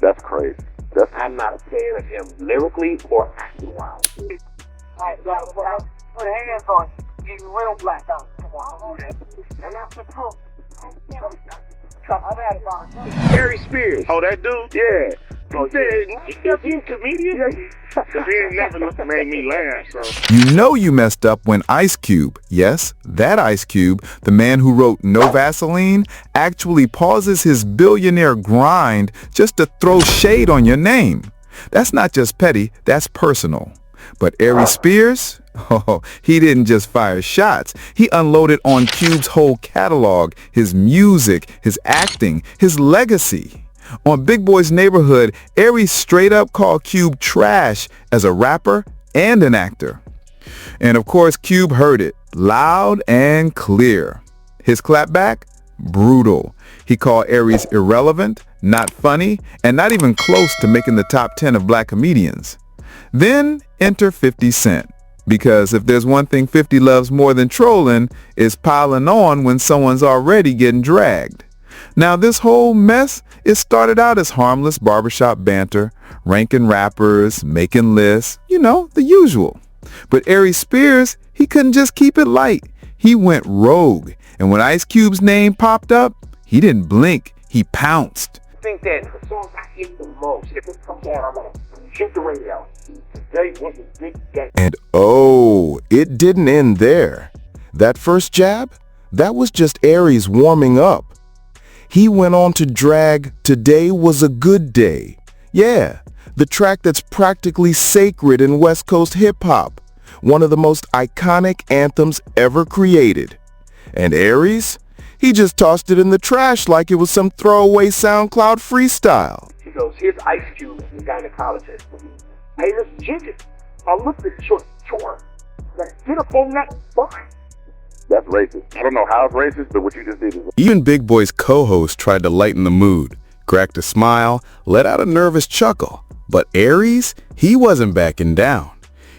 That's crazy. I'm not a fan of him lyrically or acting-wise. Alright, put hands on you. Get real black on. Come on. And that's the proof. I've had it on. Aries Spears. Oh, that dude? Yeah. Oh, yeah. He a comedian? Because he ain't never made me laugh, so. You know you messed up when Ice Cube, yes, that Ice Cube, the man who wrote No Vaseline, actually pauses his billionaire grind just to throw shade on your name. That's not just petty, that's personal. But Aries Spears? Oh, he didn't just fire shots. He unloaded on Cube's whole catalog, his music, his acting, his legacy. On Big Boy's Neighborhood, Aries straight up called Cube trash as a rapper and an actor. And of course, Cube heard it loud and clear. His clapback? Brutal. He called Aries irrelevant, not funny, and not even close to making the top 10 of black comedians. Then enter 50 Cent. Because if there's one thing 50 loves more than trolling, it's piling on when someone's already getting dragged. Now this whole mess, it started out as harmless barbershop banter, ranking rappers, making lists, you know, the usual. But Aries Spears, he couldn't just keep it light. He went rogue. And when Ice Cube's name popped up, he didn't blink, he pounced. I think that the songs I hate the most, if it comes out, I'm going to shoot the radio. Today was a big day. And oh, it didn't end there. That first jab, that was just Aries warming up. He went on to drag Today Was a Good Day. Yeah, the track that's practically sacred in West Coast hip-hop. One of the most iconic anthems ever created. And Aries? He just tossed it in the trash like it was some throwaway SoundCloud freestyle. He goes, here's Ice Cube, the gynecologist. Hey, this chicken. I looked at your chore. Like, get up on that spine. That's racist. I don't know how it's racist, but what you just did is... Even Big Boy's co-host tried to lighten the mood, cracked a smile, let out a nervous chuckle. But Aries, he wasn't backing down.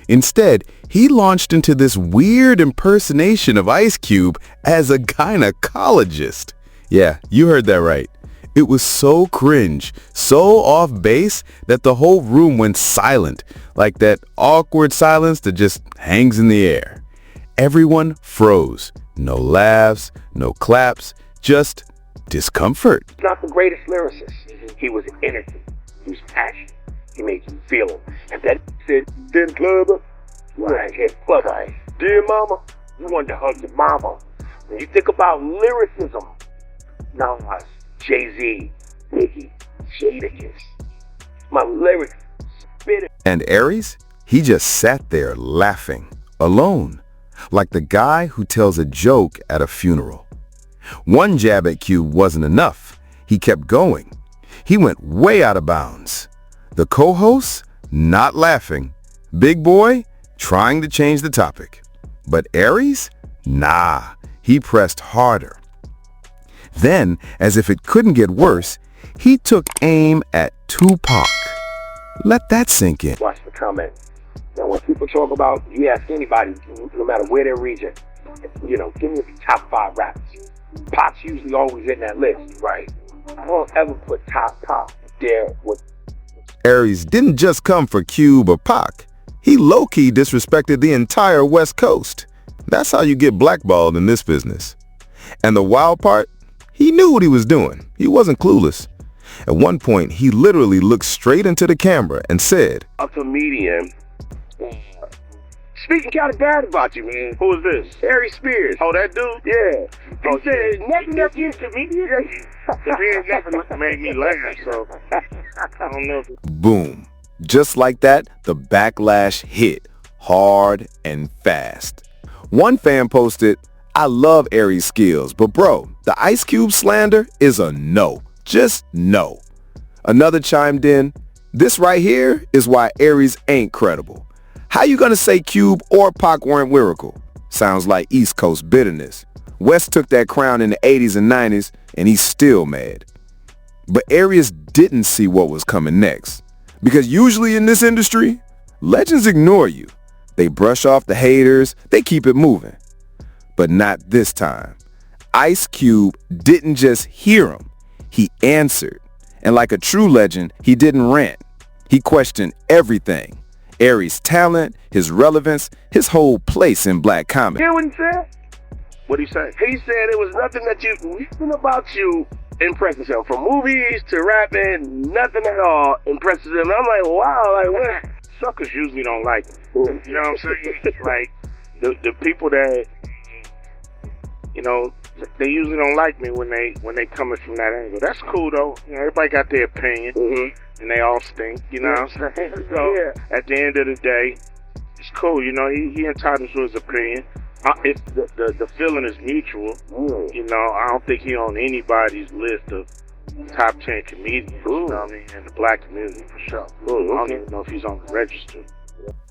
Instead, he launched into this weird impersonation of Ice Cube as a gynecologist. Yeah, you heard that right. It was so cringe, so off base that the whole room went silent, like that awkward silence that just hangs in the air. Everyone froze. No laughs, no claps, just discomfort. He's not the greatest lyricist. He was energy. He was passion. He made you feel him. And that said, then clubber, right here, clubber. Dear mama, you wanted to hug your mama. When you think about lyricism, Nas, Jay-Z, Biggie, Jadakiss, my lyrics, spit it. And Aries, he just sat there laughing, alone, like the guy who tells a joke at a funeral. One jab at Cube wasn't enough. He kept going. He went way out of bounds. The co-host, not laughing. Big Boy, trying to change the topic. But Aries, nah, he pressed harder. Then, as if it couldn't get worse, he took aim at Tupac. Let that sink in. Watch the comment. Now, when people talk about, you ask anybody, no matter where their region, you know, give me the top 5 rappers. Pac's usually always in that list, right? I don't ever put top there with... Aries didn't just come for Cube or Pac. He low-key disrespected the entire West Coast. That's how you get blackballed in this business. And the wild part? He knew what he was doing. He wasn't clueless. At one point, he literally looked straight into the camera and said, A comedian. Speaking kind of bad about you, man. Who is this? Aries Spears. Oh, that dude? Yeah. Oh, He said, nothing else you comedian. Because he ain't never made me laugh, so I don't know. boom. Just like that, the backlash hit hard and fast. One fan posted, I love Aries' skills, but bro, the Ice Cube slander is a no. Just no. Another chimed in, this right here is why Aries ain't credible. How you gonna say Cube or Pac weren't lyrical? Sounds like East Coast bitterness. West took that crown in the 80s and 90s, and he's still mad. But Aries didn't see what was coming next. Because usually in this industry, legends ignore you. They brush off the haters, they keep it moving. But not this time. Ice Cube didn't just hear him, he answered. And like a true legend, he didn't rant. He questioned everything. Aries' talent, his relevance, his whole place in black comedy. Hear what he said? What'd he say? He said it was nothing about you impresses him. From movies to rapping, nothing at all impresses him. And I'm like, wow, like what? Suckers usually don't like me. You know what I'm saying? Like, the people that, you know, they usually don't like me when they coming from that angle. That's cool though. You know, everybody got their opinion, and they all stink. You know what I'm saying? So at the end of the day, it's cool. You know, he entitled to his opinion. If the feeling is mutual, you know, I don't think he on anybody's list of top 10 comedians. You know what I mean? In the black community for sure. I don't even know if he's on the register.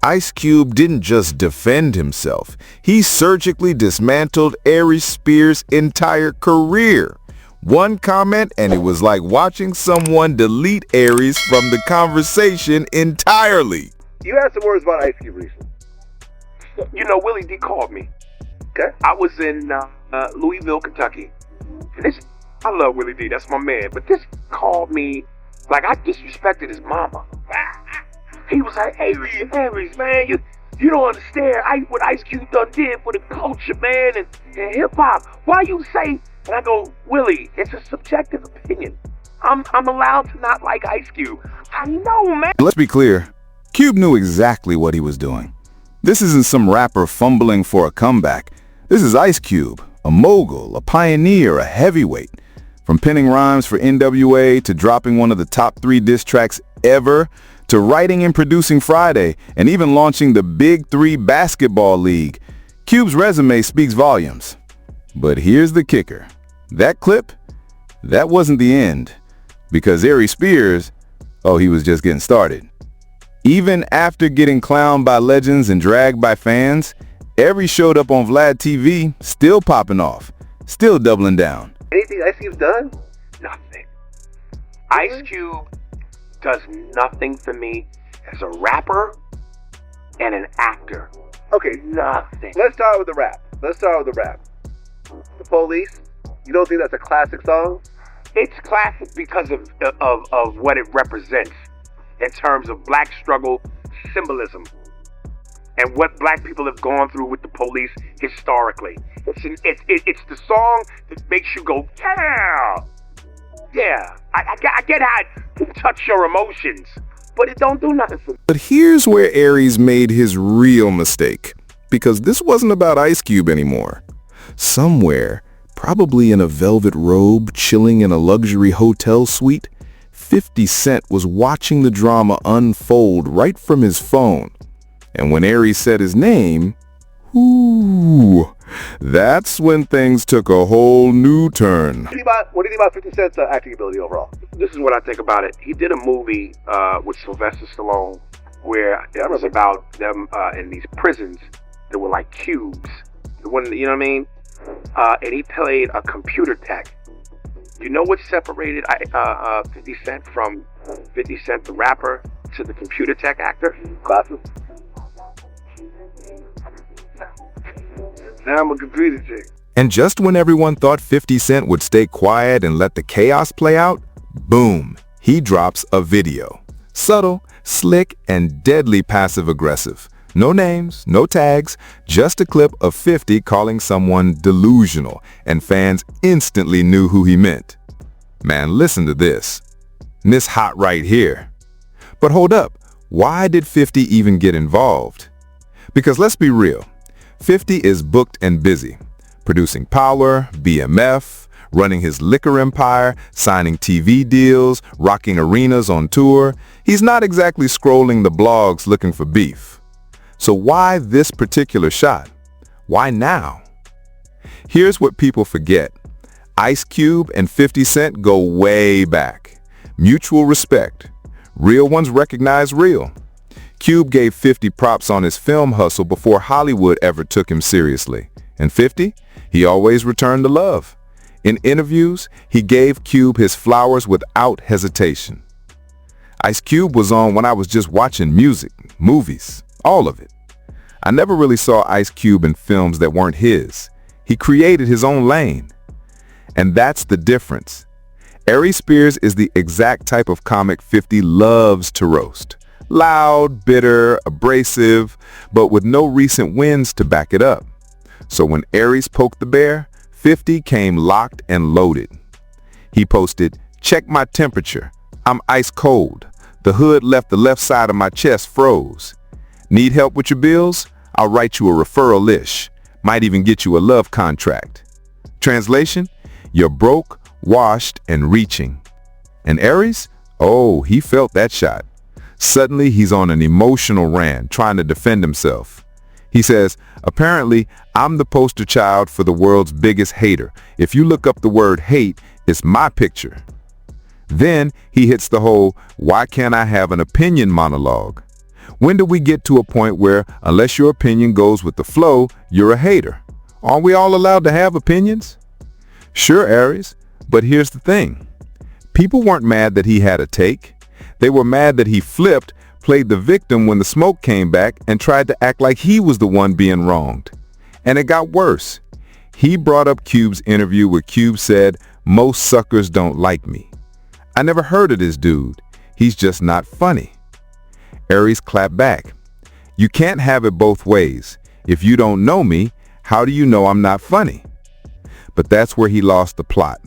Ice Cube didn't just defend himself. He surgically dismantled Aries Spears' entire career. One comment and it was like watching someone delete Aries from the conversation entirely. You had some words about Ice Cube recently. You know, Willie D called me. Okay. I was in Louisville, Kentucky. And this, I love Willie D, that's my man. But this called me like I disrespected his mama. He was like, Aries, man, you don't understand what Ice Cube done did for the culture, man, and hip hop. Why you say? And I go, Willie, it's a subjective opinion. I'm allowed to not like Ice Cube. I know, man. Let's be clear. Cube knew exactly what he was doing. This isn't some rapper fumbling for a comeback. This is Ice Cube, a mogul, a pioneer, a heavyweight. From penning rhymes for NWA to dropping one of the top 3 diss tracks ever, to writing and producing Friday, and even launching the Big 3 basketball league. Cube's resume speaks volumes. But here's the kicker. That clip, that wasn't the end. Because Aries Spears, he was just getting started. Even after getting clowned by legends and dragged by fans, Aries showed up on Vlad TV, still popping off, still doubling down. Anything Ice Cube's done? Nothing. Ice Cube does nothing for me as a rapper and an actor. Okay, Nothing. let's start with the rap. The Police. You don't think that's a classic song? It's classic because of what it represents in terms of black struggle symbolism and what black people have gone through with the police historically. It's the song that makes you go, yeah. I get how it can touch your emotions, but it don't do nothing for me. But here's where Aries made his real mistake. Because this wasn't about Ice Cube anymore. Somewhere, probably in a velvet robe, chilling in a luxury hotel suite, 50 Cent was watching the drama unfold right from his phone. And when Aries said his name, that's when things took a whole new turn. What do you think about 50 Cent's acting ability overall? This is what I think about it. He did a movie with Sylvester Stallone where it was about them in these prisons that were like cubes. You know what I mean? And he played a computer tech. You know what separated 50 Cent from 50 Cent the rapper to the computer tech actor? Classes. Now I'm a computer tech. And just when everyone thought 50 Cent would stay quiet and let the chaos play out, boom, he drops a video. Subtle, slick, and deadly passive-aggressive. No names, no tags, just a clip of 50 calling someone delusional, and fans instantly knew who he meant. Man, listen to this. This hot right here. But hold up, why did 50 even get involved? Because let's be real, 50 is booked and busy, producing Power, BMF, running his liquor empire, signing TV deals, rocking arenas on tour. He's not exactly scrolling the blogs looking for beef. So why this particular shot? Why now? Here's what people forget. Ice Cube and 50 Cent go way back. Mutual respect. Real ones recognize real. Cube gave 50 props on his film hustle before Hollywood ever took him seriously. And 50, he always returned the love. In interviews, he gave Cube his flowers without hesitation. Ice Cube was on when I was just watching music, movies, all of it. I never really saw Ice Cube in films that weren't his. He created his own lane. And that's the difference. Aries Spears is the exact type of comic 50 loves to roast. Loud, bitter, abrasive, but with no recent wins to back it up. So when Aries poked the bear, 50 came locked and loaded. He posted, "Check my temperature. I'm ice cold. The hood left the left side of my chest froze. Need help with your bills? I'll write you a referral-ish. Might even get you a love contract." Translation, you're broke, washed, and reaching. And Aries? Oh, he felt that shot. Suddenly, he's on an emotional rant, trying to defend himself. He says, "Apparently, I'm the poster child for the world's biggest hater. If you look up the word hate, it's my picture." Then he hits the whole, "Why can't I have an opinion" monologue. When do we get to a point where, unless your opinion goes with the flow, you're a hater? Aren't we all allowed to have opinions? Sure, Aries, but here's the thing. People weren't mad that he had a take. They were mad that he flipped, played the victim when the smoke came back, and tried to act like he was the one being wronged. And it got worse. He brought up Cube's interview where Cube said, "Most suckers don't like me. I never heard of this dude. He's just not funny." Aries clapped back. "You can't have it both ways. If you don't know me, how do you know I'm not funny?" But that's where he lost the plot.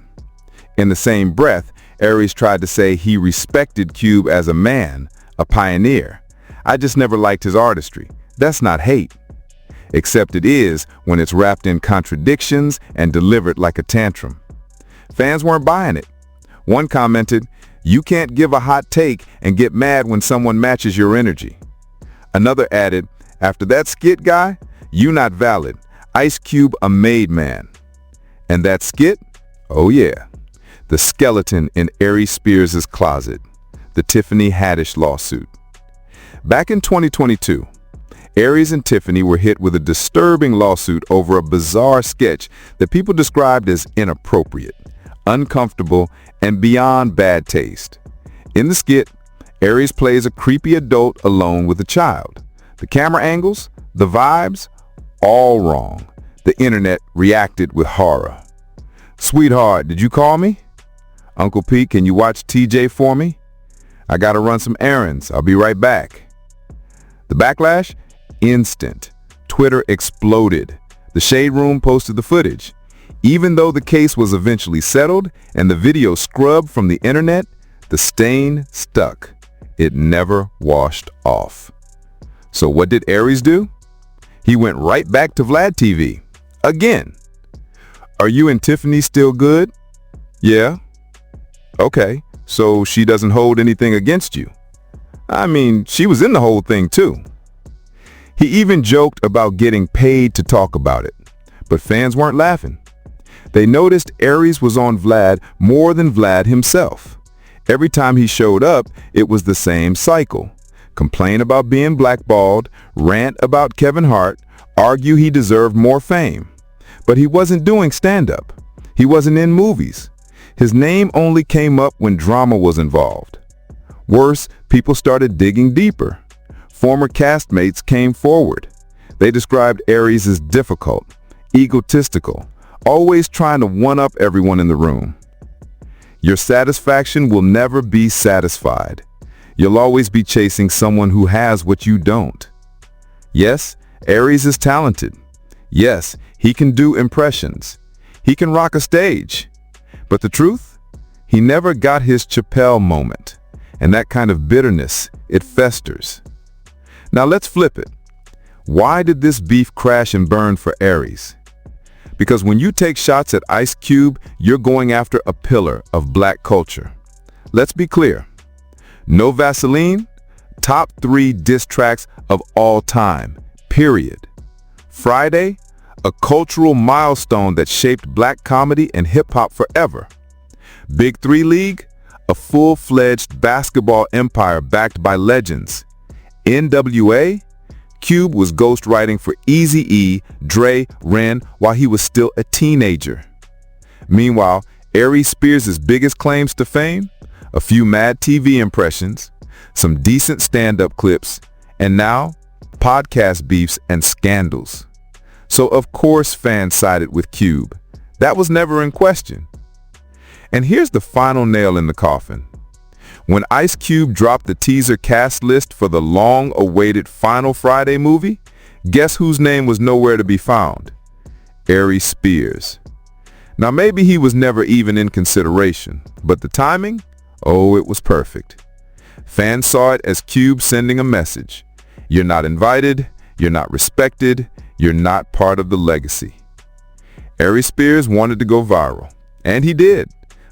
In the same breath, Aries tried to say he respected Cube as a man, a pioneer. "I just never liked his artistry." That's not hate. Except it is when it's wrapped in contradictions and delivered like a tantrum. Fans weren't buying it. One commented, "You can't give a hot take and get mad when someone matches your energy." Another added, "After that skit guy, you not valid. Ice Cube a made man." And that skit? Oh yeah. The skeleton in Aries Spears' closet. The Tiffany Haddish lawsuit. Back in 2022, Aries and Tiffany were hit with a disturbing lawsuit over a bizarre sketch that people described as inappropriate, uncomfortable, and beyond bad taste. In the skit, Aries plays a creepy adult alone with a child. The camera angles, the vibes, all wrong. The internet reacted with horror. "Sweetheart, did you call me?" "Uncle Pete, can you watch TJ for me?" "I gotta run some errands. I'll be right back." The backlash? Instant. Twitter exploded. The Shade Room posted the footage. Even though the case was eventually settled and the video scrubbed from the internet, the stain stuck. It never washed off. So what did Aries do? He went right back to Vlad TV. Again. "Are you and Tiffany still good?" "Yeah." "Okay, so she doesn't hold anything against you?" "I mean, she was in the whole thing too." He even joked about getting paid to talk about it. But fans weren't laughing. They noticed Aries was on Vlad more than Vlad himself. Every time he showed up, it was the same cycle. Complain about being blackballed, rant about Kevin Hart, argue he deserved more fame. But he wasn't doing stand-up. He wasn't in movies. His name only came up when drama was involved. Worse, people started digging deeper. Former castmates came forward. They described Aries as difficult, egotistical, always trying to one-up everyone in the room. Your satisfaction will never be satisfied. You'll always be chasing someone who has what you don't. Yes, Aries is talented. Yes, he can do impressions. He can rock a stage. But the truth? He never got his Chappelle moment. And that kind of bitterness, it festers. Now let's flip it. Why did this beef crash and burn for Aries? Because when you take shots at Ice Cube, you're going after a pillar of black culture. Let's be clear. No Vaseline, top 3 diss tracks of all time, period. Friday, a cultural milestone that shaped black comedy and hip-hop forever. Big 3 League, a full-fledged basketball empire backed by legends. NWA, Cube was ghostwriting for Eazy-E, Dre, Ren while he was still a teenager. Meanwhile, Aries Spears' biggest claims to fame? A few mad TV impressions, some decent stand-up clips, and now, podcast beefs and scandals. So of course fans sided with Cube. That was never in question. And here's the final nail in the coffin. When Ice Cube dropped the teaser cast list for the long-awaited Final Friday movie, guess whose name was nowhere to be found? Aries Spears. Now maybe he was never even in consideration, but the timing? Oh, it was perfect. Fans saw it as Cube sending a message. You're not invited, you're not respected, you're not part of the legacy. Aries Spears wanted to go viral, and he did,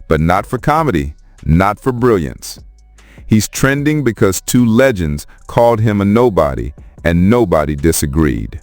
but not for comedy, not for brilliance. He's trending because two legends called him a nobody, and nobody disagreed.